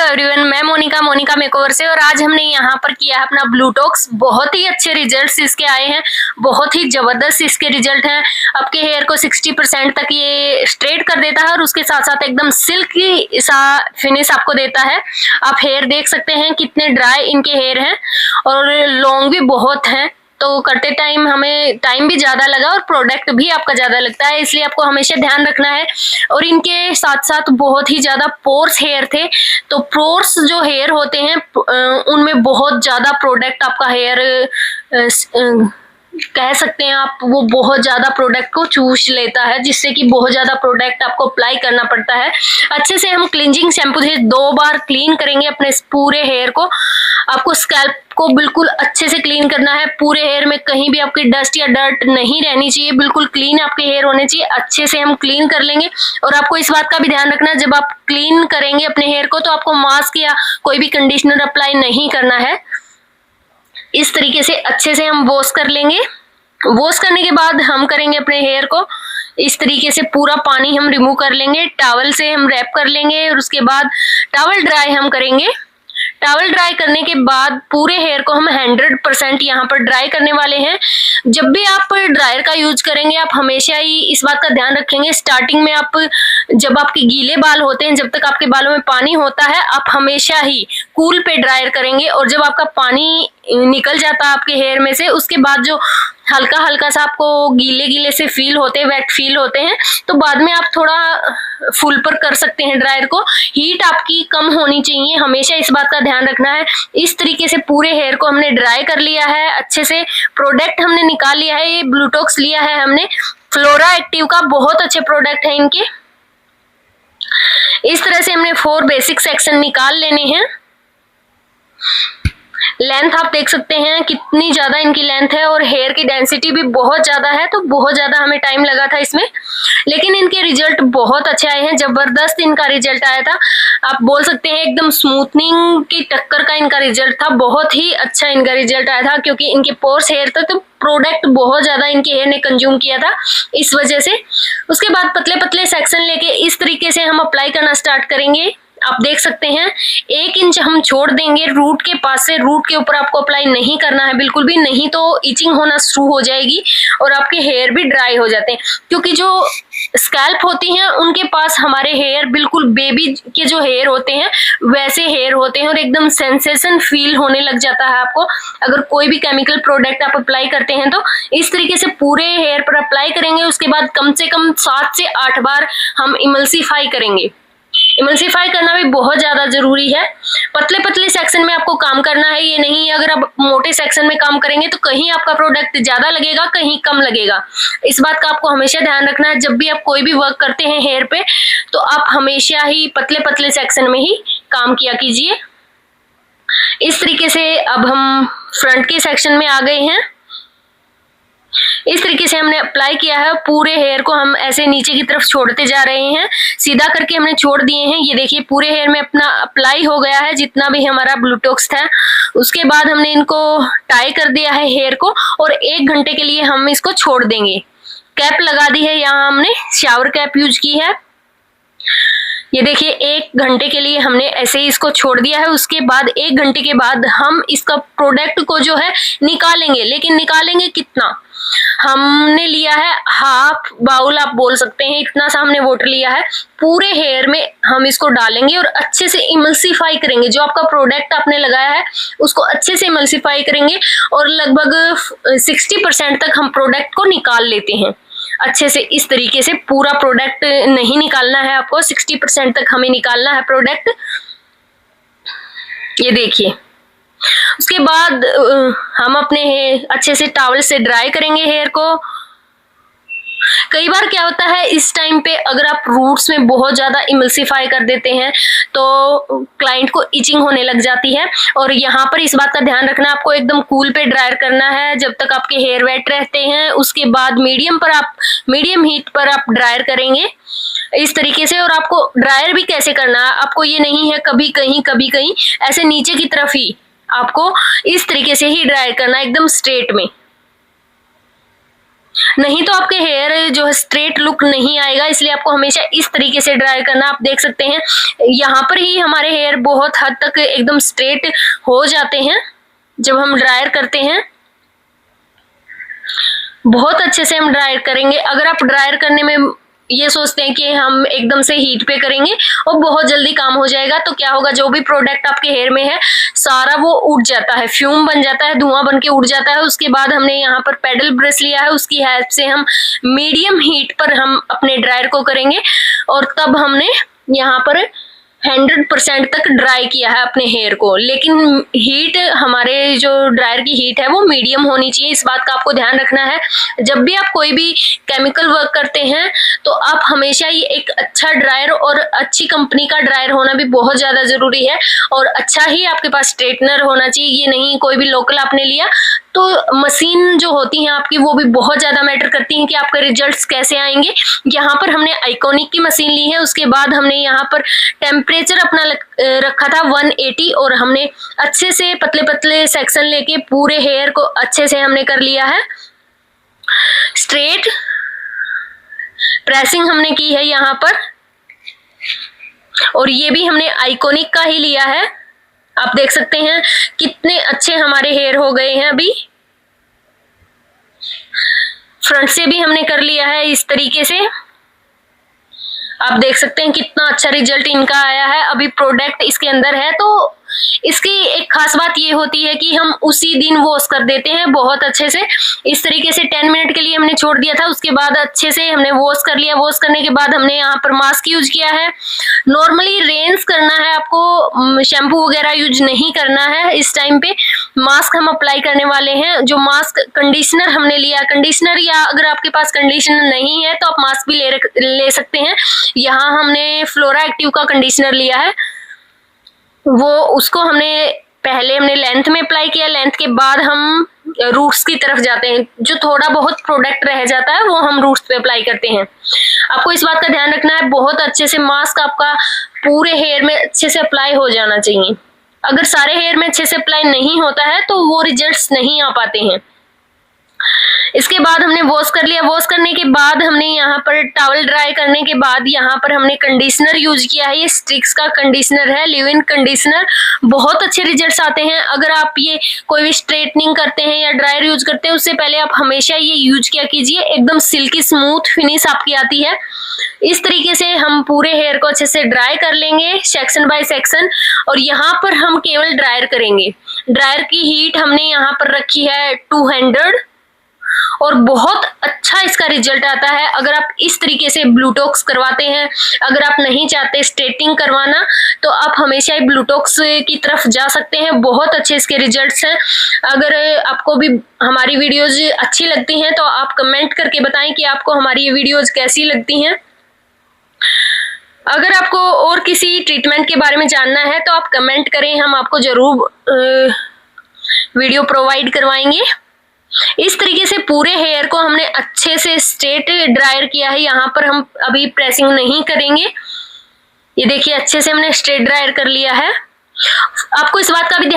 Everyone, मैं Monika makeover से। और आज हमने यहाँ पर किया है अपना ब्लूटॉक्स। बहुत ही अच्छे रिजल्ट्स इसके आए हैं, बहुत ही जबरदस्त इसके रिजल्ट हैं। आपके हेयर को 60% तक ये स्ट्रेट कर देता है और उसके साथ साथ एकदम सिल्की सा फिनिश आपको देता है। आप हेयर देख सकते हैं कितने ड्राई इनके हेयर हैं और लॉन्ग भी बहुत हैं, तो करते टाइम हमें टाइम भी ज्यादा लगा और प्रोडक्ट भी आपका ज्यादा लगता है, इसलिए आपको हमेशा ध्यान रखना है। और इनके साथ साथ बहुत ही ज्यादा पोर्स हेयर थे, तो पोर्स जो हेयर होते हैं उनमें बहुत ज्यादा प्रोडक्ट आपका हेयर कह सकते हैं आप, वो बहुत ज्यादा प्रोडक्ट को चूस लेता है, जिससे कि बहुत ज्यादा प्रोडक्ट आपको अप्लाई करना पड़ता है। अच्छे से हम क्लींजिंग शैम्पू से 2 बार क्लीन करेंगे अपने पूरे हेयर को। आपको स्कैल्प को बिल्कुल अच्छे से क्लीन करना है। पूरे हेयर में कहीं भी आपकी डस्ट या डर्ट नहीं रहनी चाहिए, बिल्कुल क्लीन आपके हेयर होने चाहिए। अच्छे से हम क्लीन कर लेंगे। और आपको इस बात का भी ध्यान रखना है, जब आप क्लीन करेंगे अपने हेयर को तो आपको मास्क या कोई भी कंडीशनर अप्लाई नहीं करना है। इस तरीके से अच्छे से हम वॉश कर लेंगे। वॉश करने के बाद हम करेंगे अपने हेयर को इस तरीके से पूरा पानी हम रिमूव कर लेंगे, टॉवल से हम रैप कर लेंगे और उसके बाद टॉवल ड्राई हम करेंगे। टॉवल ड्राई करने के बाद पूरे हेयर को हम 100% यहाँ पर ड्राई करने वाले हैं। जब भी आप ड्रायर का यूज करेंगे आप हमेशा ही इस बात का ध्यान रखेंगे, स्टार्टिंग में आप जब आपके गीले बाल होते हैं, जब तक आपके बालों में पानी होता है, आप हमेशा ही कूल पे ड्रायर करेंगे। और जब आपका पानी निकल जाता है आपके हेयर में से, उसके बाद जो हल्का हल्का सा आपको गीले गीले से फील होते हैं, वेट फील होते हैं, तो बाद में आप थोड़ा फुल पर कर सकते हैं ड्रायर को। हीट आपकी कम होनी चाहिए, हमेशा इस बात का ध्यान रखना है। इस तरीके से पूरे हेयर को हमने ड्राई कर लिया है, अच्छे से प्रोडक्ट हमने निकाल लिया है। ये ब्लूटॉक्स लिया है हमने फ्लोरा एक्टिव का, बहुत अच्छे प्रोडक्ट है इनके। इस तरह से हमने 4 बेसिक सेक्शन निकाल लेने हैं। लेंथ आप देख सकते हैं कितनी ज्यादा इनकी लेंथ है और हेयर की डेंसिटी भी बहुत ज्यादा है, तो बहुत ज्यादा हमें टाइम लगा था इसमें, लेकिन इनके रिजल्ट बहुत अच्छे आए हैं। जबरदस्त इनका रिजल्ट आया था, आप बोल सकते हैं एकदम स्मूथनिंग की टक्कर का इनका रिजल्ट था। बहुत ही अच्छा इनका रिजल्ट आया था, क्योंकि इनके पोर्स हेयर था तो प्रोडक्ट बहुत ज्यादा इनके हेयर ने कंज्यूम किया था, इस वजह से। उसके बाद पतले पतले सेक्शन लेके इस तरीके से हम अप्लाई करना स्टार्ट करेंगे। आप देख सकते हैं 1 इंच हम छोड़ देंगे रूट के पास से। रूट के ऊपर आपको अप्लाई नहीं करना है बिल्कुल भी, नहीं तो इचिंग होना शुरू हो जाएगी और आपके हेयर भी ड्राई हो जाते हैं। क्योंकि जो स्कैल्प होती हैं उनके पास हमारे हेयर बिल्कुल बेबी के जो हेयर होते हैं वैसे हेयर होते हैं और एकदम सेंसेशन फील होने लग जाता है आपको अगर कोई भी केमिकल प्रोडक्ट आप अप्लाई करते हैं तो। इस तरीके से पूरे हेयर पर अप्लाई करेंगे। उसके बाद कम से कम 7 से 8 बार हम इमल्सीफाई करेंगे। इमल्सीफाई करना भी बहुत ज्यादा जरूरी है। पतले पतले सेक्शन में आपको काम करना है, ये नहीं अगर आप मोटे सेक्शन में काम करेंगे तो कहीं आपका प्रोडक्ट ज्यादा लगेगा, कहीं कम लगेगा। इस बात का आपको हमेशा ध्यान रखना है। जब भी आप कोई भी वर्क करते हैं हेयर पे तो आप हमेशा ही पतले पतले सेक्शन में ही काम किया कीजिए। इस तरीके से अब हम फ्रंट के सेक्शन में आ गए हैं। इस तरीके से हमने अप्लाई किया है, पूरे हेयर को हम ऐसे नीचे की तरफ छोड़ते जा रहे हैं, सीधा करके हमने छोड़ दिए हैं। ये देखिए पूरे हेयर में अपना अप्लाई हो गया है जितना भी हमारा ब्लूटॉक्स था। उसके बाद हमने इनको टाई कर दिया है हेयर को और 1 घंटे के लिए हम इसको छोड़ देंगे। कैप लगा दी है, यहाँ हमने शावर कैप यूज की है। ये देखिए 1 घंटे के लिए हमने ऐसे ही इसको छोड़ दिया है। उसके बाद 1 घंटे के बाद हम इसका प्रोडक्ट को जो है निकालेंगे, लेकिन निकालेंगे कितना, हमने लिया है हाफ बाउल आप बोल सकते हैं, इतना सा हमने वाटर लिया है। पूरे हेयर में हम इसको डालेंगे और अच्छे से इमल्सीफाई करेंगे। जो आपका प्रोडक्ट आपने लगाया है उसको अच्छे से इमल्सीफाई करेंगे और लगभग 60% तक हम प्रोडक्ट को निकाल लेते हैं अच्छे से। इस तरीके से पूरा प्रोडक्ट नहीं निकालना है आपको, 60% तक हमें निकालना है प्रोडक्ट। ये देखिए उसके बाद हम अपने अच्छे से टॉवल से ड्राई करेंगे हेयर को। कई बार क्या होता है इस टाइम पे अगर आप रूट्स में बहुत ज्यादा इमल्सीफाई कर देते हैं तो क्लाइंट को इचिंग होने लग जाती है। और यहाँ पर इस बात का ध्यान रखना, आपको एकदम कूल पे ड्रायर करना है जब तक आपके हेयर वेट रहते हैं। उसके बाद मीडियम हीट पर आप ड्रायर करेंगे इस तरीके से। और आपको ड्रायर भी कैसे करना है, आपको ये नहीं है कभी कहीं ऐसे नीचे की तरफ ही आपको इस तरीके से ही ड्रायर करना, एकदम स्ट्रेट में। नहीं तो आपके हेयर जो है स्ट्रेट लुक नहीं आएगा, इसलिए आपको हमेशा इस तरीके से ड्राई करना। आप देख सकते हैं यहाँ पर ही हमारे हेयर बहुत हद तक एकदम स्ट्रेट हो जाते हैं जब हम ड्रायर करते हैं। बहुत अच्छे से हम ड्रायर करेंगे। अगर आप ड्रायर करने में ये सोचते हैं कि हम एकदम से हीट पे करेंगे और बहुत जल्दी काम हो जाएगा, तो क्या होगा, जो भी प्रोडक्ट आपके हेयर में है सारा वो उड़ जाता है, फ्यूम बन जाता है, धुआं बन के उड़ जाता है। उसके बाद हमने यहाँ पर पेडल ब्रश लिया है, उसकी हेल्प से हम मीडियम हीट पर हम अपने ड्रायर को करेंगे और तब हमने यहाँ पर 100% तक ड्राई किया है अपने हेयर को। लेकिन हीट, हमारे जो ड्रायर की हीट है वो मीडियम होनी चाहिए, इस बात का आपको ध्यान रखना है। जब भी आप कोई भी केमिकल वर्क करते हैं तो आप हमेशा ही एक अच्छा ड्रायर और अच्छी कंपनी का ड्रायर होना भी बहुत ज्यादा जरूरी है, और अच्छा ही आपके पास स्ट्रेटनर होना चाहिए। ये नहीं कोई भी लोकल आपने लिया। तो मशीन जो होती है आपकी वो भी बहुत ज्यादा मैटर करती हैं कि आपके रिजल्ट्स कैसे आएंगे। यहाँ पर हमने आइकॉनिक की मशीन ली है, उसके बाद हमने यहाँ पर टेम्परेचर अपना रखा था 180, और हमने अच्छे से पतले पतले सेक्शन लेके पूरे हेयर को अच्छे से हमने कर लिया है स्ट्रेट। प्रेसिंग हमने की है यहाँ पर, और ये भी हमने आइकॉनिक का ही लिया है। आप देख सकते हैं कितने अच्छे हमारे हेयर हो गए हैं। अभी फ्रंट से भी हमने कर लिया है इस तरीके से। आप देख सकते हैं कितना अच्छा रिजल्ट इनका आया है। अभी प्रोडक्ट इसके अंदर है, तो इसकी एक खास बात ये होती है कि हम उसी दिन वॉश कर देते हैं बहुत अच्छे से। इस तरीके से 10 मिनट के लिए हमने छोड़ दिया था, उसके बाद अच्छे से हमने वॉश कर लिया। वॉश करने के बाद हमने यहाँ पर मास्क यूज किया है। नॉर्मली रेंस करना है आपको, शैम्पू वगैरह यूज नहीं करना है। इस टाइम पे मास्क हम अप्लाई करने वाले हैं। जो मास्क कंडीशनर हमने लिया, कंडीशनर या अगर आपके पास कंडीशनर नहीं है तो आप मास्क भी ले सकते हैं। यहाँ हमने फ्लोरा एक्टिव का कंडीशनर लिया है, वो उसको हमने लेंथ में अप्लाई किया। लेंथ के बाद हम रूट्स की तरफ जाते हैं, जो थोड़ा बहुत प्रोडक्ट रह जाता है वो हम रूट्स पे अप्लाई करते हैं। आपको इस बात का ध्यान रखना है, बहुत अच्छे से मास्क आपका पूरे हेयर में अच्छे से अप्लाई हो जाना चाहिए। अगर सारे हेयर में अच्छे से अप्लाई नहीं होता है तो वो रिजल्ट्स नहीं आ पाते हैं। इसके बाद हमने वॉश कर लिया। वॉश करने के बाद हमने यहाँ पर टॉवल ड्राई करने के बाद यहाँ पर हमने कंडीशनर यूज किया है। ये स्ट्रिक्स का कंडीशनर है, लिव इन कंडीशनर। बहुत अच्छे रिजल्ट्स आते हैं। अगर आप ये कोई भी स्ट्रेटनिंग करते हैं या ड्रायर यूज करते हैं उससे पहले आप हमेशा ये यूज किया कीजिए, एकदम सिल्की स्मूथ फिनिश आपकी आती है। इस तरीके से हम पूरे हेयर को अच्छे से ड्राई कर लेंगे सेक्शन बाय सेक्शन, और यहाँ पर हम केवल ड्रायर करेंगे। ड्रायर की हीट हमने यहाँ पर रखी है 200, और बहुत अच्छा इसका रिजल्ट आता है। अगर आप इस तरीके से ब्लूटॉक्स करवाते हैं, अगर आप नहीं चाहते स्ट्रेटिंग करवाना, तो आप हमेशा ही ब्लूटॉक्स की तरफ जा सकते हैं। बहुत अच्छे इसके रिजल्ट्स हैं। अगर आपको भी हमारी वीडियोज अच्छी लगती हैं तो आप कमेंट करके बताएं कि आपको हमारी ये वीडियोज कैसी लगती हैं। अगर आपको और किसी ट्रीटमेंट के बारे में जानना है तो आप कमेंट करें, हम आपको जरूर वीडियो प्रोवाइड करवाएंगे। इस तरीके से पूरे हेयर को हमने अच्छे से स्ट्रेट ड्रायर किया है। यहाँ पर हम अभी प्रेसिंग नहीं करेंगे। ये देखिए अच्छे से हमने स्ट्रेट ड्रायर कर लिया है। आपको इस बात का भी